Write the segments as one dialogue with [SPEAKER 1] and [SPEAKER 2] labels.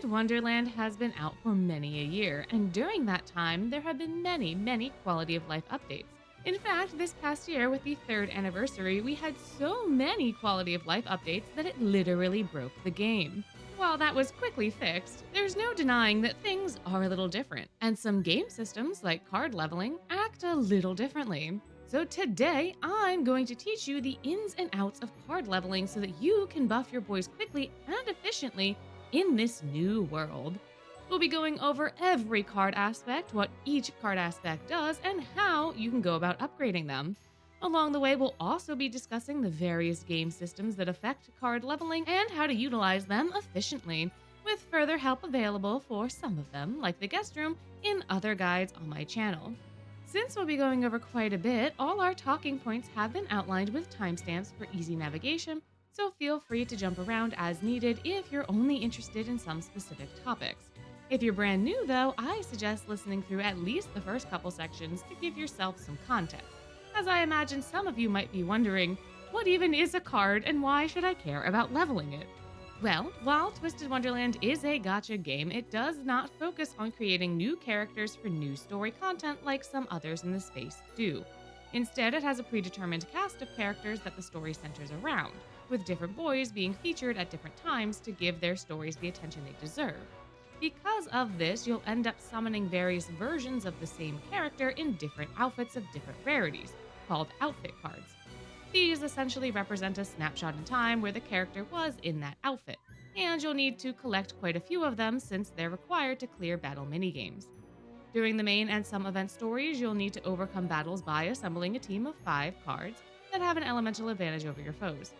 [SPEAKER 1] Wonderland has been out for many a year, and during that time, there have been many quality of life updates. In fact, this past year, with the third anniversary, we had so many quality of life updates that it literally broke the game. While that was quickly fixed, there's no denying that things are a little different, and some game systems, like card leveling, act a little differently. So today, I'm going to teach you the ins and outs of card leveling so that you can buff your boys quickly and efficiently in this new world. We'll be going over every card aspect, what each card aspect does, and how you can go about upgrading them. Along the way, we'll also be discussing the various game systems that affect card leveling and how to utilize them efficiently, with further help available for some of them, like the guest room, in other guides on my channel. Since we'll be going over quite a bit, all our talking points have been outlined with timestamps for easy navigation, so feel free to jump around as needed if you're only interested in some specific topics. If you're brand new, though, I suggest listening through at least the first couple sections to give yourself some context, as I imagine some of you might be wondering, what even is a card and why should I care about leveling it? Well, while Twisted Wonderland is a gacha game, it does not focus on creating new characters for new story content like some others in the space do. Instead, it has a predetermined cast of characters that the story centers around, with different boys being featured at different times to give their stories the attention they deserve. Because of this, you'll end up summoning various versions of the same character in different outfits of different rarities, called outfit cards. These essentially represent a snapshot in time where the character was in that outfit, and you'll need to collect quite a few of them since they're required to clear battle minigames. During the main and some event stories, you'll need to overcome battles by assembling a team of 5 cards that have an elemental advantage over your foes.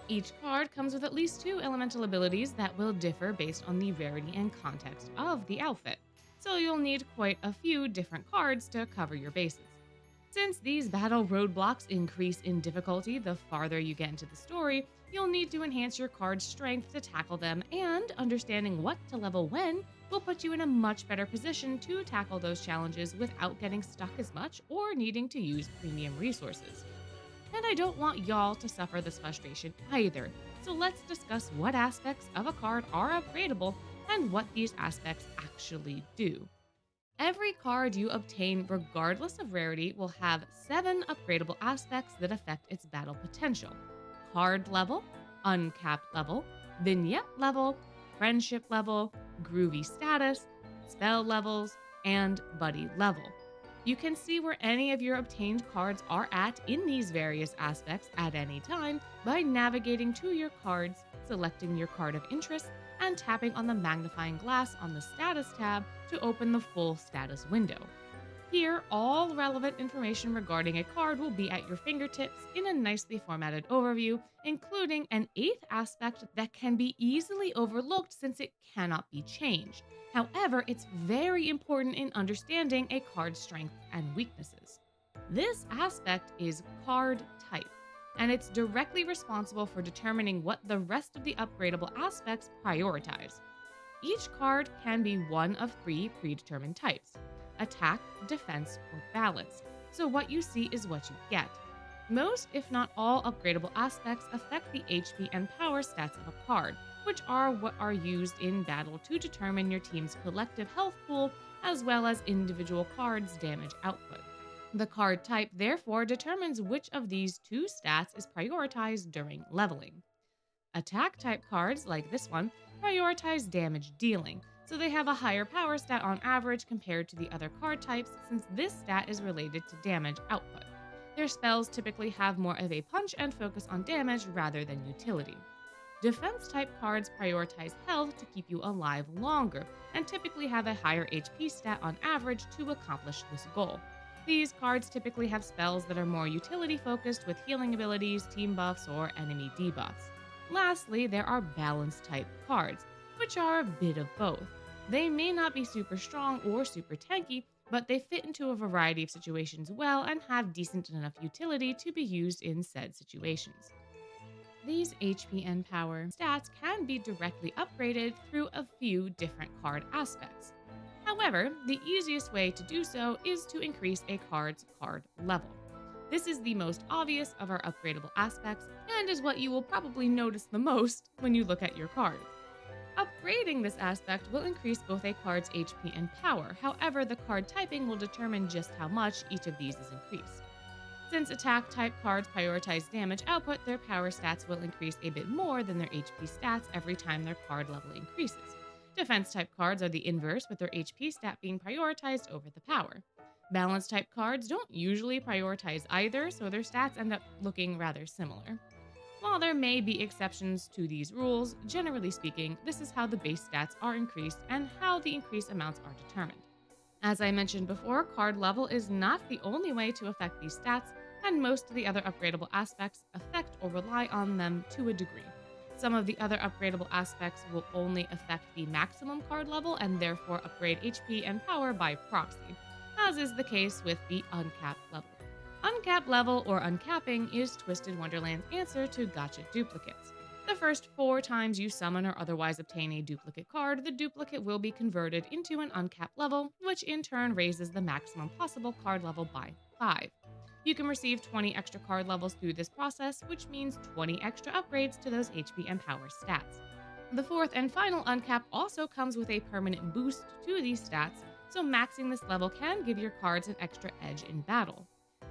[SPEAKER 1] Each card comes with at least 2 elemental abilities that will differ based on the rarity and context of the outfit, so you'll need quite a few different cards to cover your bases. Since these battle roadblocks increase in difficulty the farther you get into the story, you'll need to enhance your card's strength to tackle them, and understanding what to level when will put you in a much better position to tackle those challenges without getting stuck as much or needing to use premium resources. And I don't want y'all to suffer this frustration either, so let's discuss what aspects of a card are upgradable and what these aspects actually do. Every card you obtain, regardless of rarity, will have 7 upgradable aspects that affect its battle potential: card level, uncap level, vignette level, friendship level, groovy status, spell levels, and buddy level. You can see where any of your obtained cards are at in these various aspects at any time by navigating to your cards, selecting your card of interest, and tapping on the magnifying glass on the Status tab to open the full status window. Here, all relevant information regarding a card will be at your fingertips in a nicely formatted overview, including an 8th aspect that can be easily overlooked since it cannot be changed. However, it's very important in understanding a card's strengths and weaknesses. This aspect is card type, and it's directly responsible for determining what the rest of the upgradable aspects prioritize. Each card can be one of 3 predetermined types: attack, defense, or balance, so what you see is what you get. Most, if not all, upgradable aspects affect the HP and power stats of a card, which are what are used in battle to determine your team's collective health pool as well as individual cards' damage output. The card type therefore determines which of these 2 stats is prioritized during leveling. Attack type cards, like this one, prioritize damage dealing, so they have a higher power stat on average compared to the other card types since this stat is related to damage output. Their spells typically have more of a punch and focus on damage rather than utility. Defense type cards prioritize health to keep you alive longer and typically have a higher HP stat on average to accomplish this goal. These cards typically have spells that are more utility focused with healing abilities, team buffs, or enemy debuffs. Lastly, there are balance type cards, which are a bit of both. They may not be super strong or super tanky, but they fit into a variety of situations well and have decent enough utility to be used in said situations. These HP and power stats can be directly upgraded through a few different card aspects. However, the easiest way to do so is to increase a card's card level. This is the most obvious of our upgradable aspects and is what you will probably notice the most when you look at your card. Upgrading this aspect will increase both a card's HP and power, however, the card typing will determine just how much each of these is increased. Since attack type cards prioritize damage output, their power stats will increase a bit more than their HP stats every time their card level increases. Defense type cards are the inverse, with their HP stat being prioritized over the power. Balance type cards don't usually prioritize either, so their stats end up looking rather similar. While there may be exceptions to these rules, generally speaking, this is how the base stats are increased and how the increased amounts are determined. As I mentioned before, card level is not the only way to affect these stats, and most of the other upgradable aspects affect or rely on them to a degree. Some of the other upgradable aspects will only affect the maximum card level and therefore upgrade HP and power by proxy, as is the case with the Uncap level. Uncap level, or uncapping, is Twisted Wonderland's answer to gotcha duplicates. The first 4 times you summon or otherwise obtain a duplicate card, the duplicate will be converted into an uncapped level, which in turn raises the maximum possible card level by 5. You can receive 20 extra card levels through this process, which means 20 extra upgrades to those HP and power stats. The fourth and final uncap also comes with a permanent boost to these stats, so maxing this level can give your cards an extra edge in battle.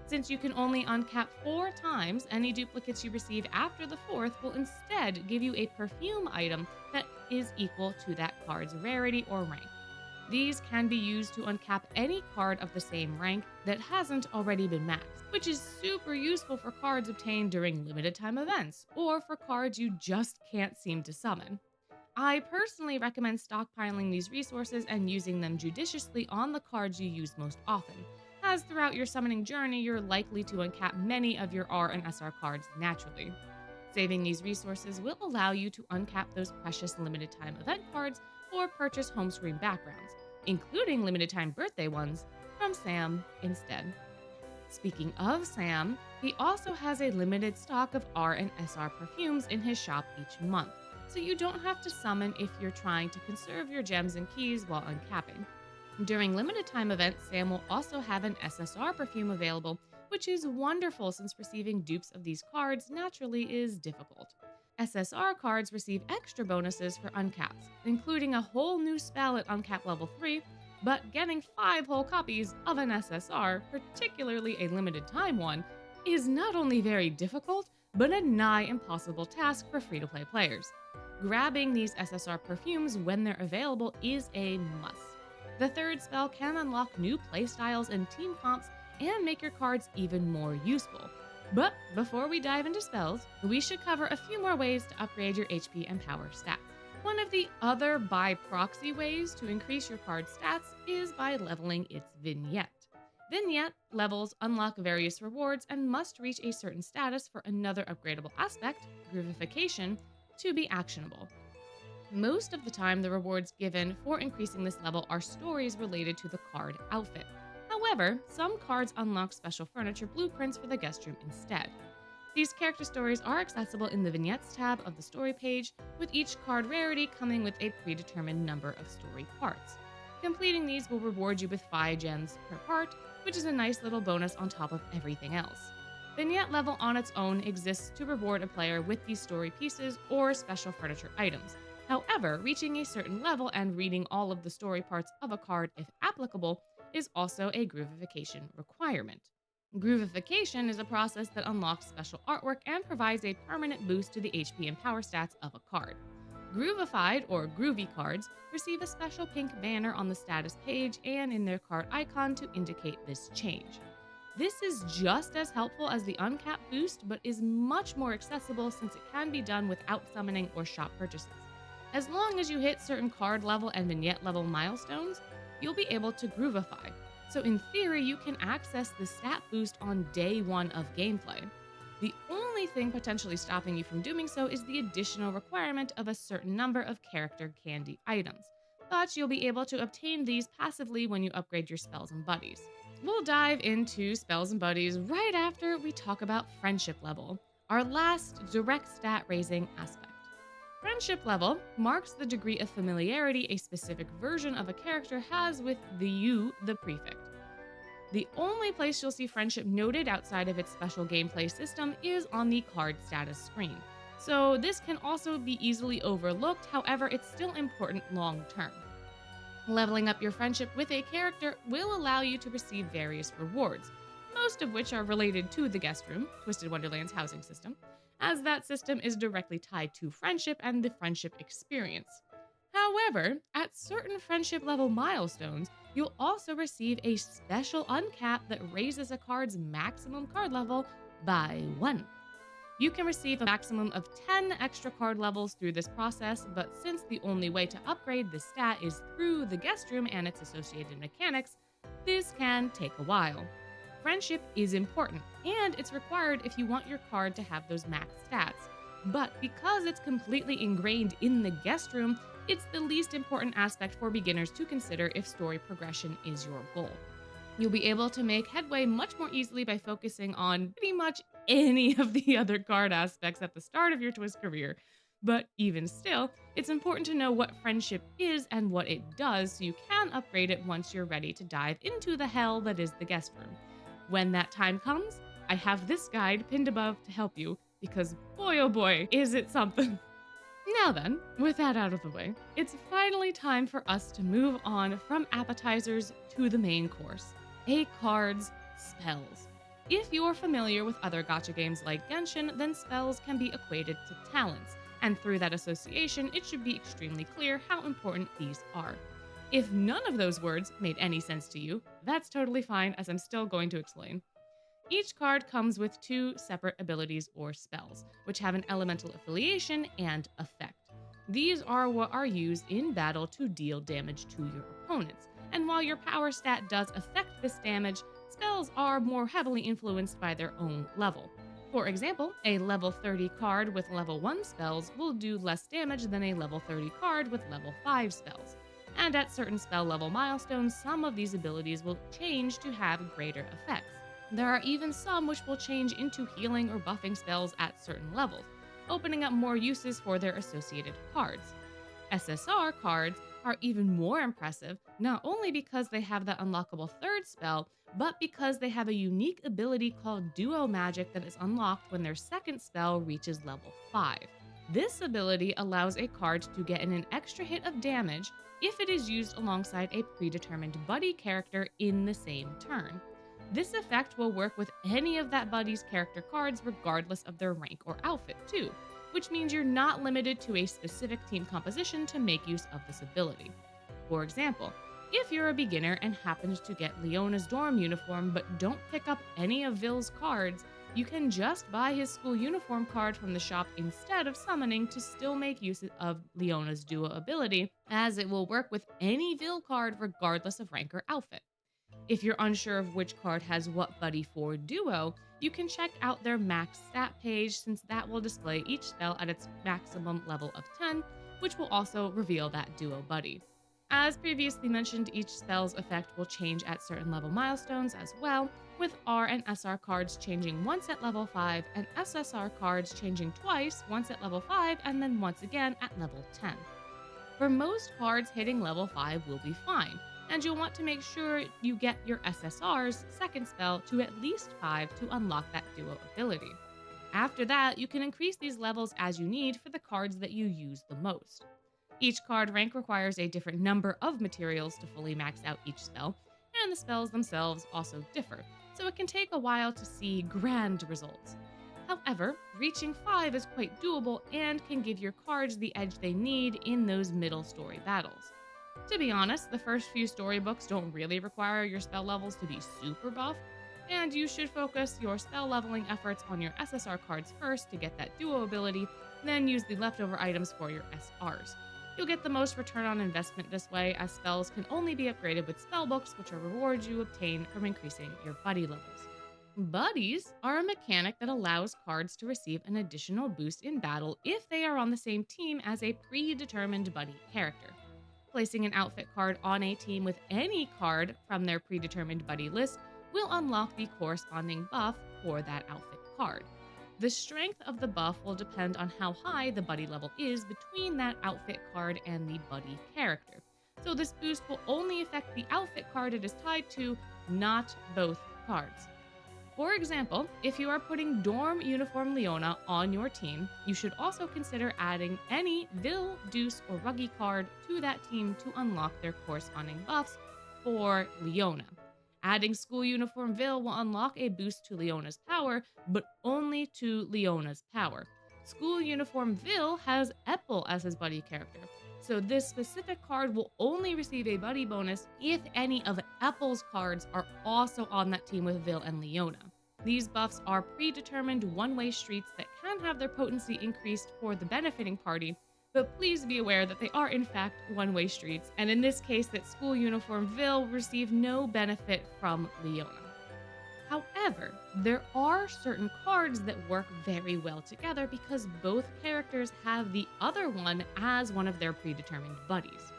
[SPEAKER 1] Since you can only uncap 4 times, any duplicates you receive after the 4th will instead give you a perfume item that is equal to that card's rarity or rank. These can be used to uncap any card of the same rank that hasn't already been maxed, which is super useful for cards obtained during limited time events, or for cards you just can't seem to summon. I personally recommend stockpiling these resources and using them judiciously on the cards you use most often, as throughout your summoning journey, you're likely to uncap many of your R and SR cards naturally. Saving these resources will allow you to uncap those precious limited time event cards or purchase home screen backgrounds, including limited time birthday ones, from Sam instead. Speaking of Sam, he also has a limited stock of R and SR perfumes in his shop each month, so you don't have to summon if you're trying to conserve your gems and keys while uncapping. During limited time events, Sam will also have an SSR perfume available, which is wonderful since receiving dupes of these cards naturally is difficult. SSR cards receive extra bonuses for uncaps, including a whole new spell at uncap level 3, but getting 5 whole copies of an SSR, particularly a limited time one, is not only very difficult, but a nigh impossible task for free-to-play players. Grabbing these SSR perfumes when they're available is a must. The 3rd spell can unlock new playstyles and team comps and make your cards even more useful. But before we dive into spells, we should cover a few more ways to upgrade your HP and power stats. One of the other by proxy ways to increase your card's stats is by leveling its vignette. Vignette levels unlock various rewards and must reach a certain status for another upgradable aspect, Groovification, to be actionable. Most of the time, the rewards given for increasing this level are stories related to the card outfit. However, some cards unlock special furniture blueprints for the guest room instead. These character stories are accessible in the Vignettes tab of the story page, with each card rarity coming with a predetermined number of story parts. Completing these will reward you with 5 gems per part, which is a nice little bonus on top of everything else. Vignette level on its own exists to reward a player with these story pieces or special furniture items. However, reaching a certain level and reading all of the story parts of a card, if applicable, is also a Groovification requirement. Groovification is a process that unlocks special artwork and provides a permanent boost to the HP and power stats of a card. Groovified, or Groovy cards, receive a special pink banner on the status page and in their card icon to indicate this change. This is just as helpful as the Uncap boost, but is much more accessible since it can be done without summoning or shop purchases. As long as you hit certain card level and vignette level milestones, you'll be able to Groovify. So in theory, you can access the stat boost on day 1 of gameplay. The only thing potentially stopping you from doing so is the additional requirement of a certain number of character candy items, but you'll be able to obtain these passively when you upgrade your spells and buddies. We'll dive into spells and buddies right after we talk about friendship level, our last direct stat raising aspect. Friendship level marks the degree of familiarity a specific version of a character has with the prefect. The only place you'll see friendship noted outside of its special gameplay system is on the card status screen. So this can also be easily overlooked, however, it's still important long term. Leveling up your friendship with a character will allow you to receive various rewards, most of which are related to the guest room, Twisted Wonderland's housing system, as that system is directly tied to friendship and the friendship experience. However, at certain friendship level milestones, you'll also receive a special uncap that raises a card's maximum card level by 1. You can receive a maximum of 10 extra card levels through this process, but since the only way to upgrade this stat is through the guest room and its associated mechanics, this can take a while. Friendship is important, and it's required if you want your card to have those max stats. But because it's completely ingrained in the guest room, it's the least important aspect for beginners to consider if story progression is your goal. You'll be able to make headway much more easily by focusing on pretty much any of the other card aspects at the start of your Twist career. But even still, it's important to know what friendship is and what it does so you can upgrade it once you're ready to dive into the hell that is the guest room. When that time comes, I have this guide pinned above to help you because boy oh boy, is it something. Now then, with that out of the way, it's finally time for us to move on from appetizers to the main course. A card's spells. If you're familiar with other gacha games like Genshin, then spells can be equated to talents, and through that association, it should be extremely clear how important these are. If none of those words made any sense to you, that's totally fine, as I'm still going to explain. Each card comes with 2 separate abilities or spells, which have an elemental affiliation and effect. These are what are used in battle to deal damage to your opponents, and while your power stat does affect this damage, spells are more heavily influenced by their own level. For example, a level 30 card with level 1 spells will do less damage than a level 30 card with level 5 spells. And at certain spell level milestones, some of these abilities will change to have greater effects. There are even some which will change into healing or buffing spells at certain levels, opening up more uses for their associated cards. SSR cards are even more impressive, not only because they have that unlockable third spell, but because they have a unique ability called Duo Magic that is unlocked when their second spell reaches level 5. This ability allows a card to get in an extra hit of damage if it is used alongside a predetermined buddy character in the same turn. This effect will work with any of that buddy's character cards regardless of their rank or outfit too, which means you're not limited to a specific team composition to make use of this ability. For example, if you're a beginner and happen to get Leona's dorm uniform but don't pick up any of Ville's cards, you can just buy his school uniform card from the shop instead of summoning to still make use of Leona's duo ability, as it will work with any Ville card regardless of rank or outfit. If you're unsure of which card has what buddy for duo, you can check out their max stat page since that will display each spell at its maximum level of 10, which will also reveal that duo buddy. As previously mentioned, each spell's effect will change at certain level milestones as well, with R and SR cards changing once at level 5 and SSR cards changing twice, once at level 5 and then once again at level 10. For most cards, hitting level 5 will be fine, and you'll want to make sure you get your SSR's second spell to at least 5 to unlock that duo ability. After that, you can increase these levels as you need for the cards that you use the most. Each card rank requires a different number of materials to fully max out each spell, and the spells themselves also differ, so it can take a while to see grand results. However, reaching 5 is quite doable and can give your cards the edge they need in those middle story battles. To be honest, the first few storybooks don't really require your spell levels to be super buff, and you should focus your spell leveling efforts on your SSR cards first to get that duo ability, then use the leftover items for your SRs. You'll get the most return on investment this way, as spells can only be upgraded with spellbooks, which are rewards you obtain from increasing your buddy levels. Buddies are a mechanic that allows cards to receive an additional boost in battle if they are on the same team as a predetermined buddy character. Placing an outfit card on a team with any card from their predetermined buddy list will unlock the corresponding buff for that outfit card. The strength of the buff will depend on how high the buddy level is between that outfit card and the buddy character. So this boost will only affect the outfit card it is tied to, not both cards. For example, if you are putting Dorm Uniform Leona on your team, you should also consider adding any Vil, Deuce, or Ruggy card to that team to unlock their corresponding buffs for Leona. Adding School Uniform Vil will unlock a boost to Leona's power, but only to Leona's power. School Uniform Vil has Epple as his buddy character, so this specific card will only receive a buddy bonus if any of Apple's cards are also on that team with Vil and Leona. These buffs are predetermined one-way streets that can have their potency increased for the benefiting party, but please be aware that they are in fact one-way streets, and in this case that School Uniform Vil receive no benefit from Leona. However, there are certain cards that work very well together because both characters have the other one as one of their predetermined buddies.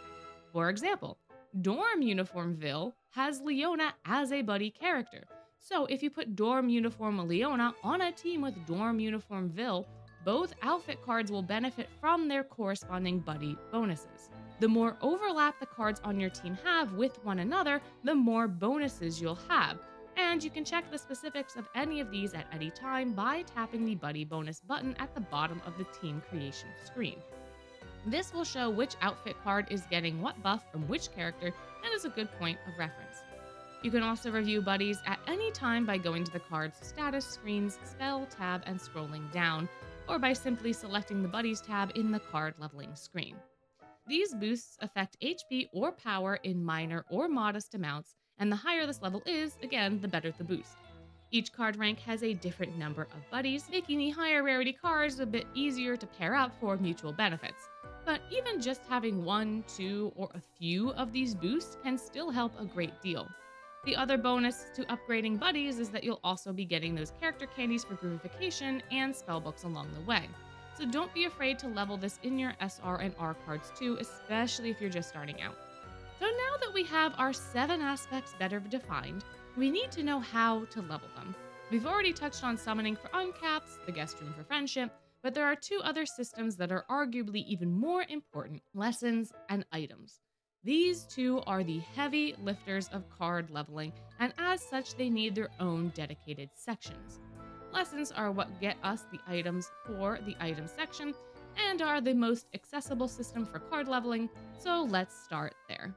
[SPEAKER 1] For example, Dorm Uniform Vil has Leona as a buddy character. So if you put Dorm Uniform Leona on a team with Dorm Uniform Vil, both outfit cards will benefit from their corresponding buddy bonuses. The more overlap the cards on your team have with one another, the more bonuses you'll have. And you can check the specifics of any of these at any time by tapping the Buddy Bonus button at the bottom of the team creation screen. This will show which outfit card is getting what buff from which character and is a good point of reference. You can also review buddies at any time by going to the card's status screens, spell tab, and scrolling down, or by simply selecting the buddies tab in the card leveling screen. These boosts affect HP or power in minor or modest amounts, and the higher this level is, again, the better the boost. Each card rank has a different number of buddies, making the higher rarity cards a bit easier to pair up for mutual benefits. But even just having one, two, or a few of these boosts can still help a great deal. The other bonus to upgrading buddies is that you'll also be getting those character candies for Groovification and spellbooks along the way. So don't be afraid to level this in your SR and R cards too, especially if you're just starting out. So now that we have our 7 aspects better defined, we need to know how to level them. We've already touched on summoning for uncaps, the guest room for friendship, but there are 2 other systems that are arguably even more important: lessons and items. These 2 are the heavy lifters of card leveling, and as such they need their own dedicated sections. Lessons are what get us the items for the item section, and are the most accessible system for card leveling, so let's start there.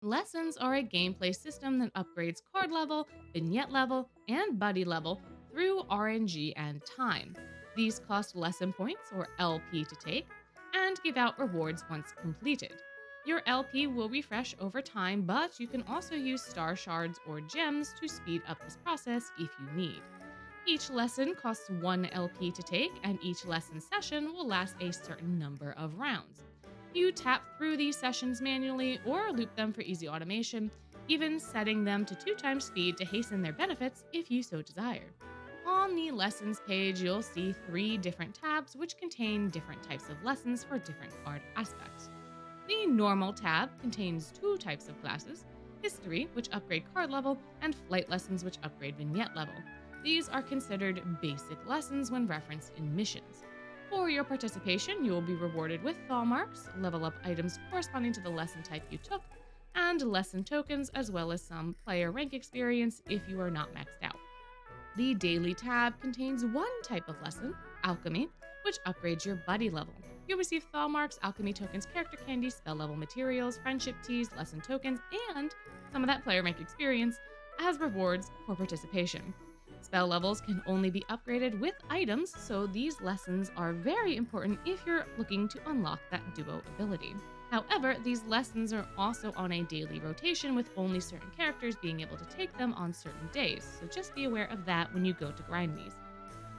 [SPEAKER 1] Lessons are a gameplay system that upgrades card level, vignette level, and buddy level through RNG and time. These cost lesson points, or LP, to take, and give out rewards once completed. Your LP will refresh over time, but you can also use star shards or gems to speed up this process if you need. Each lesson costs 1 LP to take, and each lesson session will last a certain number of rounds. You tap through these sessions manually or loop them for easy automation, even setting them to 2 times speed to hasten their benefits if you so desire. On the lessons page, you'll see 3 different tabs which contain different types of lessons for different card aspects. The normal tab contains 2 types of classes: history, which upgrade card level, and flight lessons, which upgrade vignette level. These are considered basic lessons when referenced in missions. For your participation, you will be rewarded with thaw marks, level up items corresponding to the lesson type you took, and lesson tokens, as well as some player rank experience if you are not maxed out. The daily tab contains 1 type of lesson, alchemy, which upgrades your buddy level. You'll receive thaw marks, alchemy tokens, character candies, spell level materials, friendship teas, lesson tokens, and some of that player rank experience as rewards for participation. Spell levels can only be upgraded with items, so these lessons are very important if you're looking to unlock that duo ability. However, these lessons are also on a daily rotation, with only certain characters being able to take them on certain days, so just be aware of that when you go to grind these.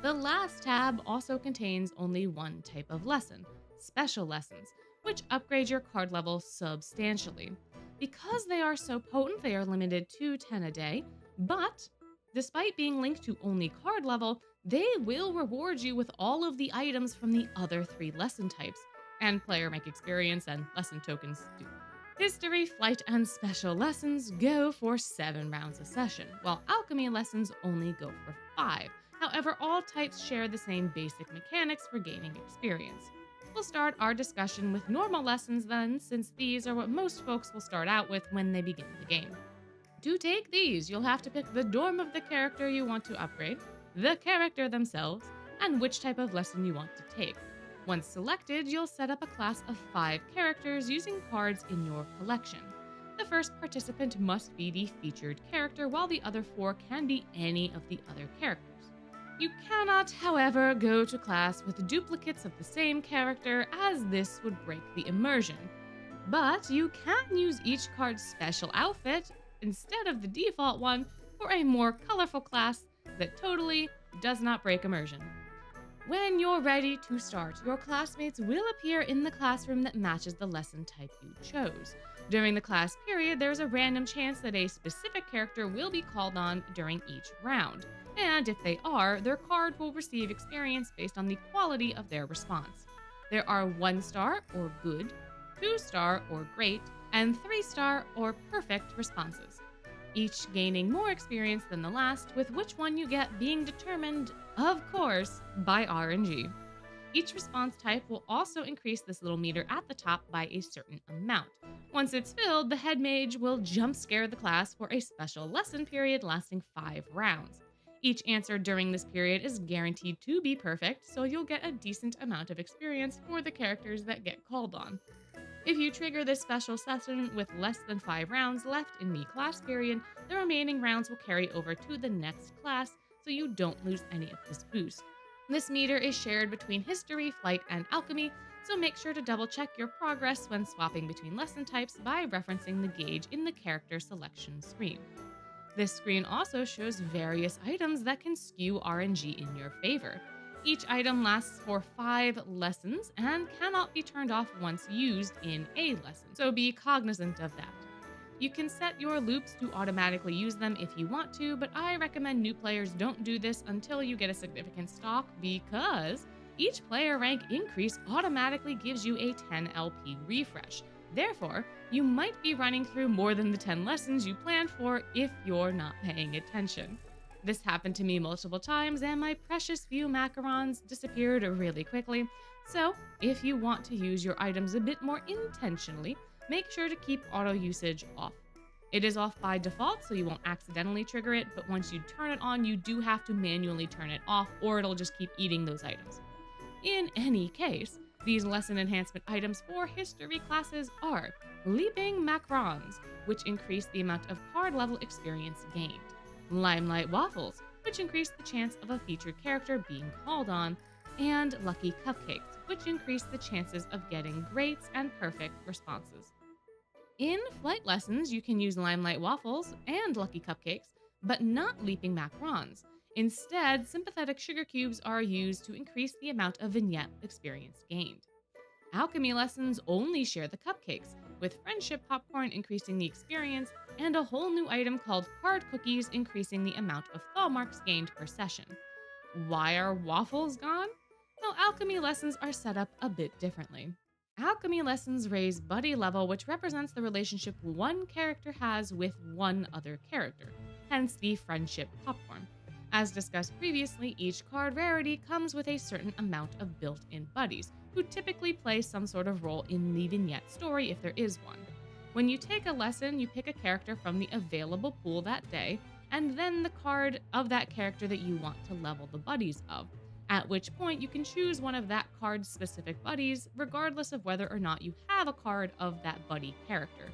[SPEAKER 1] The last tab also contains only 1 type of lesson, special lessons, which upgrade your card level substantially. Because they are so potent, they are limited to 10 a day, but despite being linked to only card level, they will reward you with all of the items from the other 3 lesson types, and player rank experience and lesson tokens too. History, flight, and special lessons go for 7 rounds a session, while alchemy lessons only go for 5. However, all types share the same basic mechanics for gaining experience. We'll start our discussion with normal lessons then, since these are what most folks will start out with when they begin the game. To take these, you'll have to pick the dorm of the character you want to upgrade, the character themselves, and which type of lesson you want to take. Once selected, you'll set up a class of 5 characters using cards in your collection. The first participant must be the featured character, while the other 4 can be any of the other characters. You cannot, however, go to class with duplicates of the same character, as this would break the immersion. But you can use each card's special outfit instead of the default one for a more colorful class that totally does not break immersion. When you're ready to start, your classmates will appear in the classroom that matches the lesson type you chose. During the class period, there's a random chance that a specific character will be called on during each round, and if they are, their card will receive experience based on the quality of their response. There are 1-star or good, 2-star or great, and 3-star or perfect responses, each gaining more experience than the last, with which one you get being determined, of course, by RNG. Each response type will also increase this little meter at the top by a certain amount. Once it's filled, the head mage will jump scare the class for a special lesson period lasting 5 rounds. Each answer during this period is guaranteed to be perfect, so you'll get a decent amount of experience for the characters that get called on. If you trigger this special session with less than 5 rounds left in the class period, the remaining rounds will carry over to the next class, so you don't lose any of this boost. This meter is shared between History, Flight, and Alchemy, so make sure to double check your progress when swapping between lesson types by referencing the gauge in the character selection screen. This screen also shows various items that can skew RNG in your favor. Each item lasts for 5 lessons and cannot be turned off once used in a lesson, so be cognizant of that. You can set your loops to automatically use them if you want to, but I recommend new players don't do this until you get a significant stock, because each player rank increase automatically gives you a 10 LP refresh. Therefore, you might be running through more than the 10 lessons you planned for if you're not paying attention. This happened to me multiple times, and my precious few macarons disappeared really quickly. So, if you want to use your items a bit more intentionally, make sure to keep auto usage off. It is off by default, so you won't accidentally trigger it, but once you turn it on, you do have to manually turn it off, or it'll just keep eating those items. In any case, these lesson enhancement items for history classes are Leaping Macarons, which increase the amount of card level experience gained, Limelight Waffles, which increase the chance of a featured character being called on, and Lucky Cupcakes, which increase the chances of getting greats and perfect responses. In flight lessons, you can use Limelight Waffles and Lucky Cupcakes, but not Leaping Macarons. Instead, sympathetic sugar cubes are used to increase the amount of vignette experience gained. Alchemy lessons only share the cupcakes, with friendship popcorn increasing the experience, and a whole new item called card cookies increasing the amount of thaw marks gained per session. Why are waffles gone? Well, alchemy lessons are set up a bit differently. Alchemy lessons raise buddy level, which represents the relationship one character has with one other character, hence the friendship popcorn. As discussed previously, each card rarity comes with a certain amount of built-in buddies, who typically play some sort of role in the vignette story if there is one. When you take a lesson, you pick a character from the available pool that day, and then the card of that character that you want to level the buddies of, at which point you can choose one of that card's specific buddies, regardless of whether or not you have a card of that buddy character.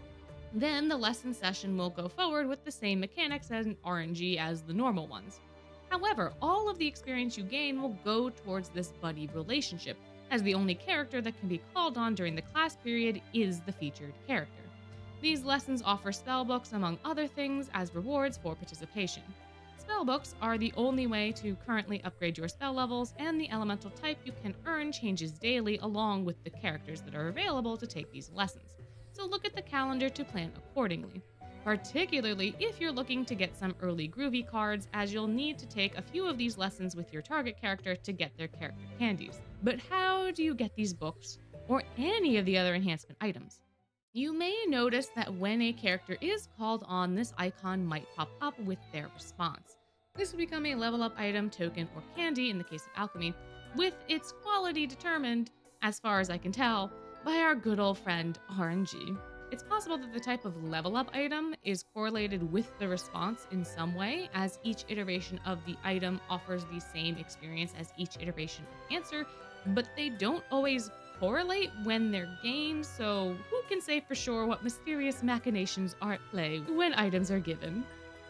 [SPEAKER 1] Then the lesson session will go forward with the same mechanics and RNG as the normal ones. However, all of the experience you gain will go towards this buddy relationship, as the only character that can be called on during the class period is the featured character. These lessons offer spellbooks, among other things, as rewards for participation. Spellbooks are the only way to currently upgrade your spell levels, and the elemental type you can earn changes daily along with the characters that are available to take these lessons. So look at the calendar to plan accordingly, particularly if you're looking to get some early Groovy cards, as you'll need to take a few of these lessons with your target character to get their character candies. But how do you get these books, or any of the other enhancement items? You may notice that when a character is called on, this icon might pop up with their response. This will become a level up item, token, or candy in the case of alchemy, with its quality determined, as far as I can tell, by our good old friend RNG. It's possible that the type of level up item is correlated with the response in some way, as each iteration of the item offers the same experience as each iteration of answer, but they don't always correlate when they're gained, so who can say for sure what mysterious machinations are at play when items are given?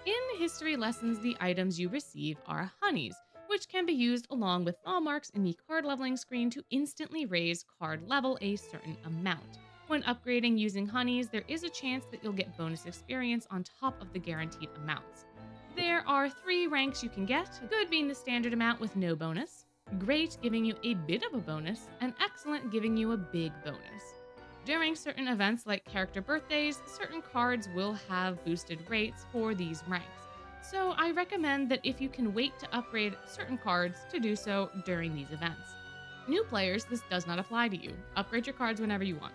[SPEAKER 1] In history lessons, the items you receive are honeys, which can be used along with thaw marks in the card leveling screen to instantly raise card level a certain amount. When upgrading using honeys, there is a chance that you'll get bonus experience on top of the guaranteed amounts. There are 3 ranks you can get, good being the standard amount with no bonus, great giving you a bit of a bonus, and excellent giving you a big bonus. During certain events like character birthdays, certain cards will have boosted rates for these ranks. So I recommend that if you can wait to upgrade certain cards, to do so during these events. New players, this does not apply to you. Upgrade your cards whenever you want.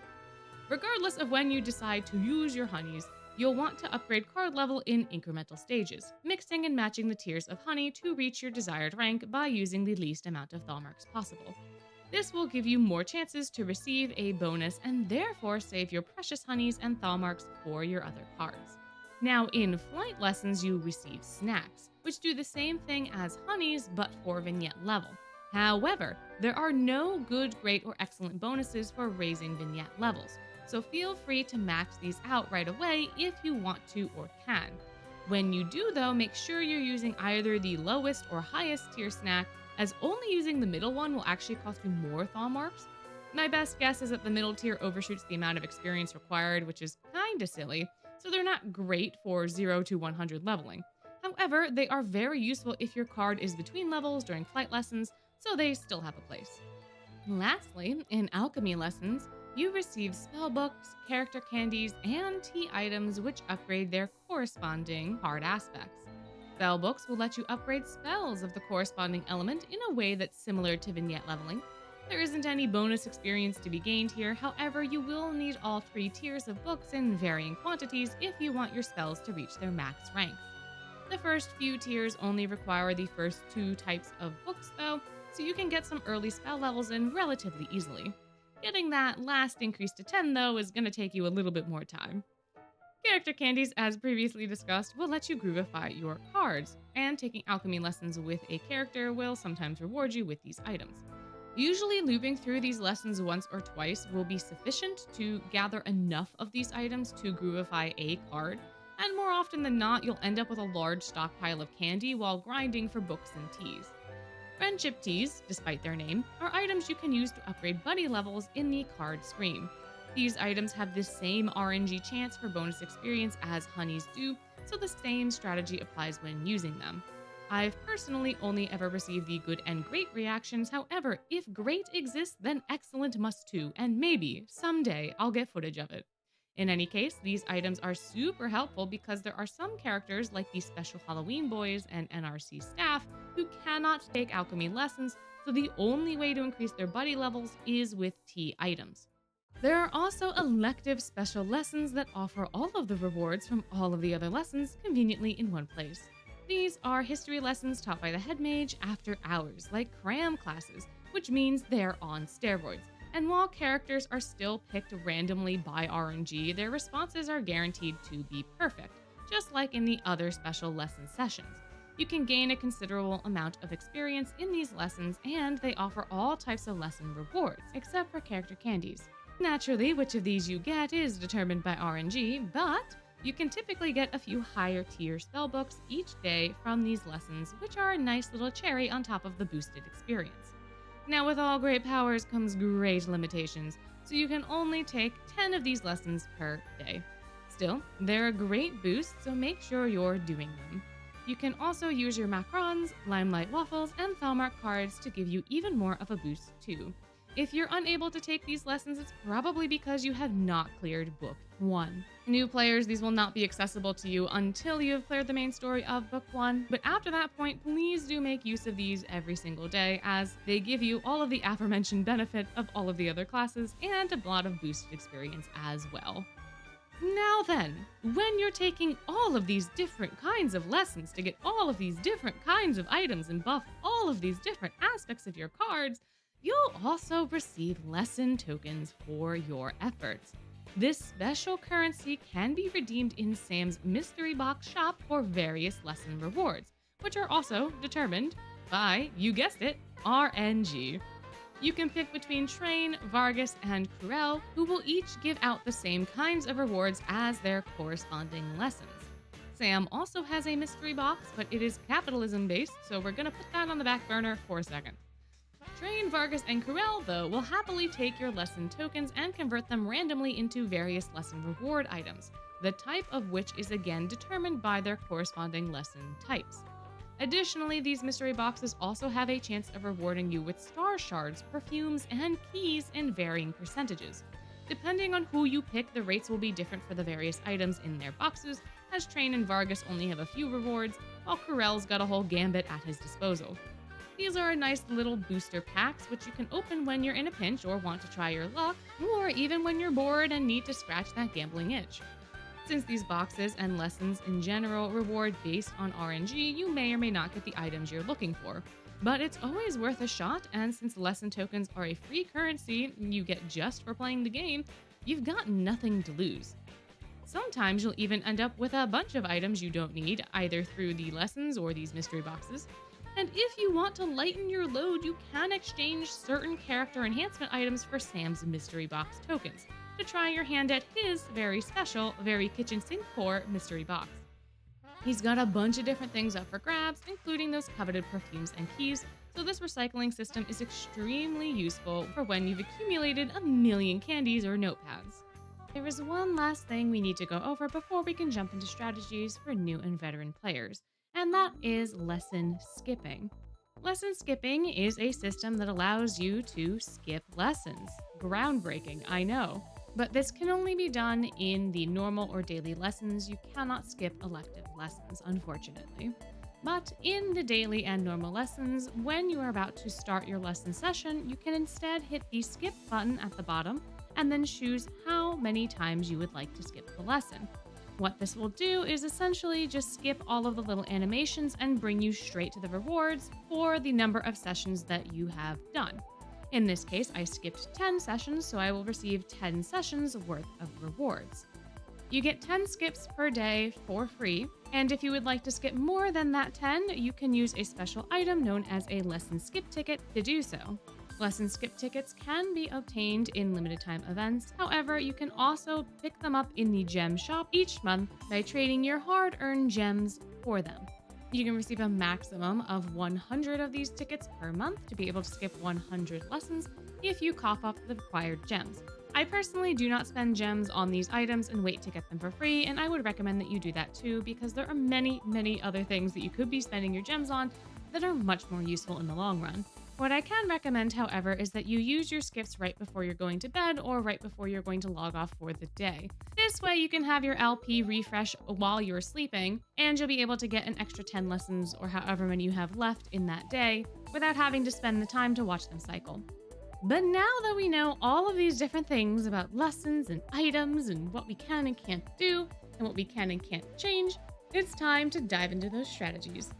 [SPEAKER 1] Regardless of when you decide to use your honeys, you'll want to upgrade card level in incremental stages, mixing and matching the tiers of honey to reach your desired rank by using the least amount of thaw marks possible. This will give you more chances to receive a bonus and therefore save your precious honeys and thaw marks for your other cards. Now, in flight lessons, you receive snacks, which do the same thing as honeys but for vignette level. However, there are no good, great, or excellent bonuses for raising vignette levels, so feel free to max these out right away if you want to or can. When you do, though, make sure you're using either the lowest or highest tier snack, as only using the middle one will actually cost you more thaw marks. My best guess is that the middle tier overshoots the amount of experience required, which is kinda silly, so they're not great for 0 to 100 leveling. However, they are very useful if your card is between levels during flight lessons, so they still have a place. Lastly, in alchemy lessons, you receive spell books, character candies, and tea items which upgrade their corresponding card aspects. Spell books will let you upgrade spells of the corresponding element in a way that's similar to vignette leveling. There isn't any bonus experience to be gained here, however, you will need all 3 tiers of books in varying quantities if you want your spells to reach their max ranks. The first few tiers only require the first 2 types of books though, so you can get some early spell levels in relatively easily. Getting that last increase to 10 though is going to take you a little bit more time. Character candies, as previously discussed, will let you groovify your cards, and taking alchemy lessons with a character will sometimes reward you with these items. Usually looping through these lessons once or twice will be sufficient to gather enough of these items to groovify a card, and more often than not, you'll end up with a large stockpile of candy while grinding for books and teas. Friendship teas, despite their name, are items you can use to upgrade buddy levels in the card screen. These items have the same RNG chance for bonus experience as honeys do, so the same strategy applies when using them. I've personally only ever received the good and great reactions, however, if great exists, then excellent must too, and maybe, someday, I'll get footage of it. In any case, these items are super helpful because there are some characters like the Special Halloween Boys and NRC staff who cannot take alchemy lessons, so the only way to increase their buddy levels is with tea items. There are also elective special lessons that offer all of the rewards from all of the other lessons conveniently in one place. These are history lessons taught by the head mage after hours, like cram classes, which means they're on steroids. And while characters are still picked randomly by RNG, their responses are guaranteed to be perfect, just like in the other special lesson sessions. You can gain a considerable amount of experience in these lessons, and they offer all types of lesson rewards, except for character candies. Naturally, which of these you get is determined by RNG, but you can typically get a few higher tier spellbooks each day from these lessons, which are a nice little cherry on top of the boosted experience. Now, with all great powers comes great limitations, so you can only take 10 of these lessons per day. Still, they're a great boost, so make sure you're doing them. You can also use your Macrons, Limelight Waffles, and Thalmark cards to give you even more of a boost too. If you're unable to take these lessons, it's probably because you have not cleared Book 1. New players, these will not be accessible to you until you have cleared the main story of Book 1, but after that point, please do make use of these every single day, as they give you all of the aforementioned benefit of all of the other classes and a lot of boosted experience as well. Now then, when you're taking all of these different kinds of lessons to get all of these different kinds of items and buff all of these different aspects of your cards, you'll also receive lesson tokens for your efforts. This special currency can be redeemed in Sam's mystery box shop for various lesson rewards, which are also determined by, you guessed it, RNG. You can pick between Train, Vargas, and Kurel, who will each give out the same kinds of rewards as their corresponding lessons. Sam also has a mystery box, but it is capitalism based, so we're gonna put that on the back burner for a second. Train, Vargas, and Kurel, though, will happily take your lesson tokens and convert them randomly into various lesson reward items, the type of which is again determined by their corresponding lesson types. Additionally, these mystery boxes also have a chance of rewarding you with star shards, perfumes, and keys in varying percentages. Depending on who you pick, the rates will be different for the various items in their boxes, as Train and Vargas only have a few rewards, while Kurel's got a whole gambit at his disposal. These are nice little booster packs which you can open when you're in a pinch or want to try your luck, or even when you're bored and need to scratch that gambling itch. Since these boxes and lessons in general reward based on RNG, you may or may not get the items you're looking for. But it's always worth a shot, and since lesson tokens are a free currency you get just for playing the game, you've got nothing to lose. Sometimes you'll even end up with a bunch of items you don't need, either through the lessons or these mystery boxes. And if you want to lighten your load, you can exchange certain character enhancement items for Sam's mystery box tokens to try your hand at his very special, very kitchen sink core mystery box. He's got a bunch of different things up for grabs, including those coveted perfumes and keys, so this recycling system is extremely useful for when you've accumulated a million candies or notepads. There is one last thing we need to go over before we can jump into strategies for new and veteran players, and that is lesson skipping. Lesson skipping is a system that allows you to skip lessons. Groundbreaking, I know. But this can only be done in the normal or daily lessons. You cannot skip elective lessons, unfortunately. But in the daily and normal lessons, when you are about to start your lesson session, you can instead hit the skip button at the bottom and then choose how many times you would like to skip the lesson. What this will do is essentially just skip all of the little animations and bring you straight to the rewards for the number of sessions that you have done. In this case, I skipped 10 sessions, so I will receive 10 sessions worth of rewards. You get 10 skips per day for free, and if you would like to skip more than that 10, you can use a special item known as a lesson skip ticket to do so. Lesson skip tickets can be obtained in limited time events, however, you can also pick them up in the gem shop each month by trading your hard-earned gems for them. You can receive a maximum of 100 of these tickets per month to be able to skip 100 lessons if you cough up the required gems. I personally do not spend gems on these items and wait to get them for free, and I would recommend that you do that too because there are many other things that you could be spending your gems on that are much more useful in the long run. What I can recommend, however, is that you use your skips right before you're going to bed or right before you're going to log off for the day. This way you can have your LP refresh while you're sleeping, and you'll be able to get an extra 10 lessons or however many you have left in that day without having to spend the time to watch them cycle. But now that we know all of these different things about lessons and items and what we can and can't do and what we can and can't change, it's time to dive into those strategies.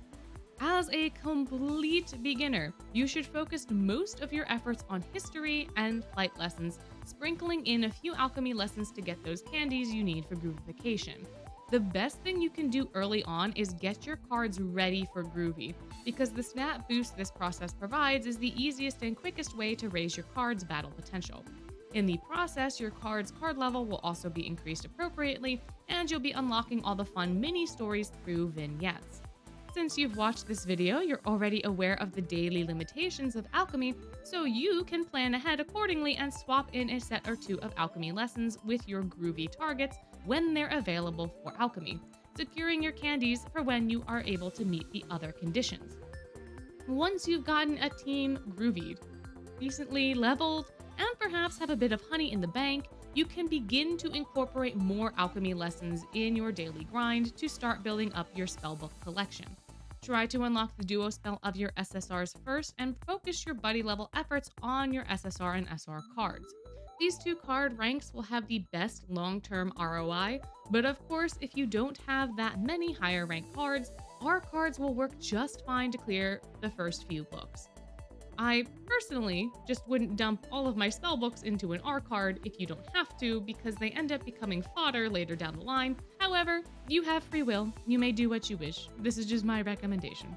[SPEAKER 1] As a complete beginner, you should focus most of your efforts on history and flight lessons, sprinkling in a few alchemy lessons to get those candies you need for Groovification. The best thing you can do early on is get your cards ready for Groovy, because the stat boost this process provides is the easiest and quickest way to raise your card's battle potential. In the process, your card's card level will also be increased appropriately, and you'll be unlocking all the fun mini stories through vignettes. Since you've watched this video, you're already aware of the daily limitations of alchemy, so you can plan ahead accordingly and swap in a set or two of alchemy lessons with your groovy targets when they're available for alchemy, securing your candies for when you are able to meet the other conditions. Once you've gotten a team groovied, decently leveled, and perhaps have a bit of honey in the bank, you can begin to incorporate more alchemy lessons in your daily grind to start building up your spellbook collection. Try to unlock the duo spell of your SSRs first and focus your buddy level efforts on your SSR and SR cards. These two card ranks will have the best long-term ROI, but of course, if you don't have that many higher rank cards, our cards will work just fine to clear the first few books. I personally just wouldn't dump all of my spellbooks into an R card if you don't have to, because they end up becoming fodder later down the line. However, you have free will. You may do what you wish. This is just my recommendation.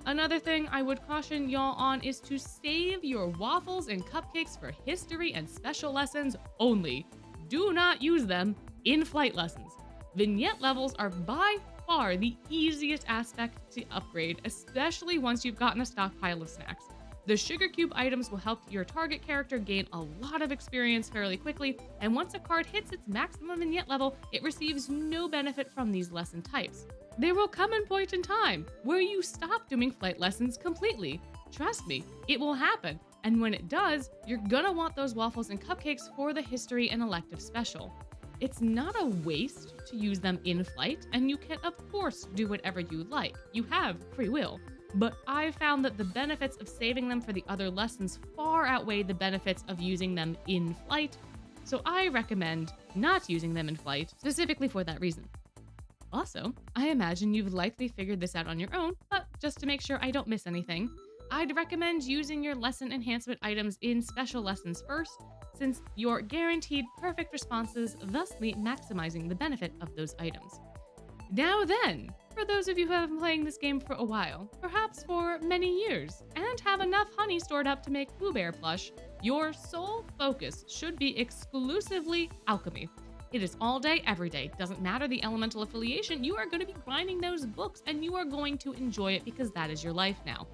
[SPEAKER 1] Another thing I would caution y'all on is to save your waffles and cupcakes for history and special lessons only. Do not use them in flight lessons. Vignette levels are by far the easiest aspect to upgrade, especially once you've gotten a stockpile of snacks. The sugar cube items will help your target character gain a lot of experience fairly quickly, and once a card hits its maximum vignette level, it receives no benefit from these lesson types. There will come a point in time where you stop doing flight lessons completely. Trust me, it will happen. And when it does, you're gonna want those waffles and cupcakes for the history and elective special. It's not a waste to use them in flight, and you can of course do whatever you like. You have free will. But I found that the benefits of saving them for the other lessons far outweigh the benefits of using them in flight, so I recommend not using them in flight, specifically for that reason. Also, I imagine you've likely figured this out on your own, but just to make sure I don't miss anything, I'd recommend using your lesson enhancement items in special lessons first, since you're guaranteed perfect responses, thusly maximizing the benefit of those items. Now then, for those of you who have been playing this game for a while, perhaps for many years, and have enough honey stored up to make Pooh Bear plush, your sole focus should be exclusively alchemy. It is all day, every day. Doesn't matter the elemental affiliation, you are going to be grinding those books and you are going to enjoy it because that is your life now.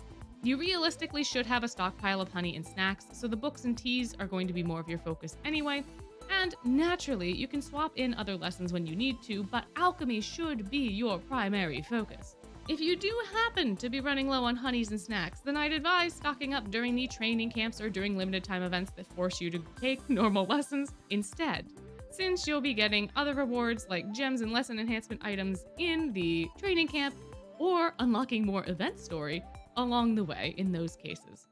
[SPEAKER 1] You realistically should have a stockpile of honey and snacks, so the books and teas are going to be more of your focus anyway. And naturally, you can swap in other lessons when you need to, but alchemy should be your primary focus. If you do happen to be running low on honeys and snacks, then I'd advise stocking up during the training camps or during limited time events that force you to take normal lessons instead, since you'll be getting other rewards like gems and lesson enhancement items in the training camp, or unlocking more event story along the way in those cases.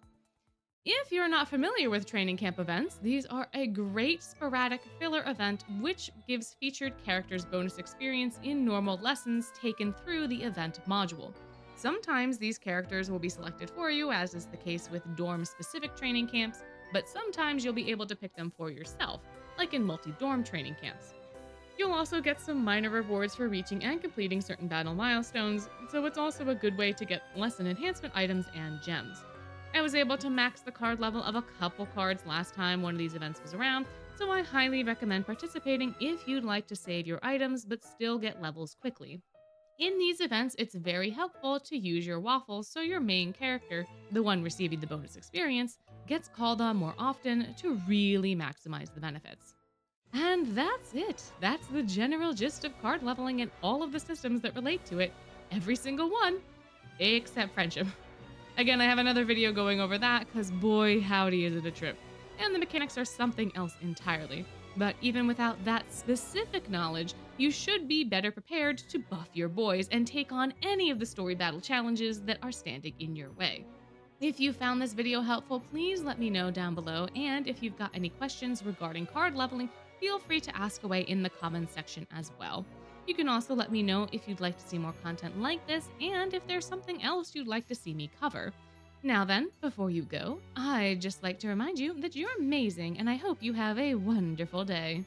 [SPEAKER 1] If you're not familiar with training camp events, these are a great sporadic filler event which gives featured characters bonus experience in normal lessons taken through the event module. Sometimes these characters will be selected for you, as is the case with dorm-specific training camps, but sometimes you'll be able to pick them for yourself, like in multi-dorm training camps. You'll also get some minor rewards for reaching and completing certain battle milestones, so it's also a good way to get lesson enhancement items and gems. I was able to max the card level of a couple cards last time one of these events was around, so I highly recommend participating if you'd like to save your items but still get levels quickly. In these events, it's very helpful to use your waffles so your main character, the one receiving the bonus experience, gets called on more often to really maximize the benefits. And that's it. That's the general gist of card leveling and all of the systems that relate to it. Every single one, except friendship. Again, I have another video going over that, because boy howdy is it a trip. And the mechanics are something else entirely. But even without that specific knowledge, you should be better prepared to buff your boys and take on any of the story battle challenges that are standing in your way. If you found this video helpful, please let me know down below, and if you've got any questions regarding card leveling, feel free to ask away in the comments section as well. You can also let me know if you'd like to see more content like this, and if there's something else you'd like to see me cover. Now then, before you go, I'd just like to remind you that you're amazing, and I hope you have a wonderful day.